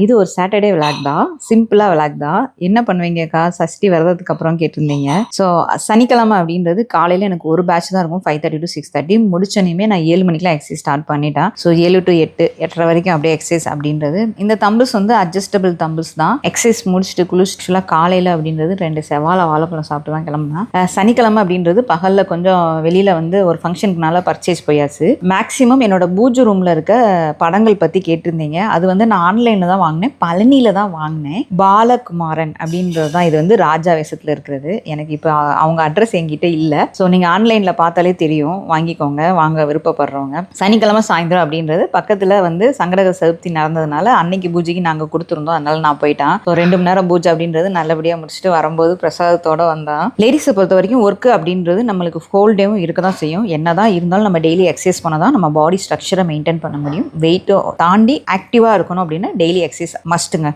இது ஒரு Saturday vlog தான். சிம்பிளா விளாக் தான். என்ன பண்ணுவீங்கக்கா? சஷ்டி விரதத்துக்கு அப்புறம் கேட்டிருந்தீங்க. ஸோ சனிக்கிழமை அப்படின்றது காலையில எனக்கு ஒரு பேட்ச் தான் இருக்கும். 5:30 to 6:30 முடிச்சோனையுமே நான் 7 மணிக்கெல்லாம் எக்ஸசைஸ் ஸ்டார்ட் பண்ணிட்டேன். ஸோ 7 to 8, 8:30 வரைக்கும் அப்படியே எக்ஸசைஸ் அப்படின்றது. இந்த தம்பிள்ஸ் வந்து அட்ஜஸ்டபிள் தம்பிள்ஸ் தான். எக்ஸசைஸ் முடிச்சுட்டு குளிச்சுட்டுலாம் காலையில அப்படின்றது 2 செவ்வாழை வாழைப்பழம் சாப்பிட்டு தான் கிளம்புனேன். சனிக்கிழமை அப்படின்றது பகல்ல கொஞ்சம் வெளியில வந்து ஒரு ஃபங்க்ஷனுக்குனால பர்ச்சேஸ் போயாச்சு. மேக்ஸிமம் என்னோட பூஜை ரூம்ல இருக்க படங்கள் பத்தி கேட்டிருந்தீங்க. அது வந்து நான் ஆன்லைன்ல தான் வாங்கினேன். பழனியில தான் வாங்கினேன். பாலகுமாரன் அப்படின்றது தான். இது வந்து ராஜா வேஷத்துல இருக்கிறது. எனக்கு இப்போ அவங்க அட்ரஸ் என்கிட்ட இல்லை. ஸோ நீங்க ஆன்லைன்ல பார்த்தாலே தெரியும். வாங்கிக்கோங்க, வாங்க விருப்பப்படுறவங்க. சனிக்கிழமை சாயந்தரம் அப்படின்றது பக்கத்துல வந்து சங்கடகர சதுர்த்தி நடந்ததுனால அன்னைக்கு பூஜைக்கு நாங்க கொடுத்துருந்தோம். அதனால நான் போயிட்டேன். ஸோ 2 மணி நேரம் பூஜை அப்படின்றது நல்லபடியா முடிச்சுட்டு வரும்போது பிரசாதத்தோட வந்தான். லேடிஸை பொறுத்த வரைக்கும் ஒர்க் அப்படின்றது நம்மளுக்கு ஹோல் டேவும் இருக்க தான் செய்யும். என்னதான் இருந்தாலும் நம்ம டெய்லி எக்ஸசைஸ் பண்ணதான் நம்ம பாடி ஸ்ட்ரக்சரை மெயின்டைன் பண்ண முடியும். வெயிட்டை தாண்டி ஆக்டிவா இருக்கணும் அப்படின்னா டெய்லி எக்ஸசைஸ் மஸ்ட்டுங்க.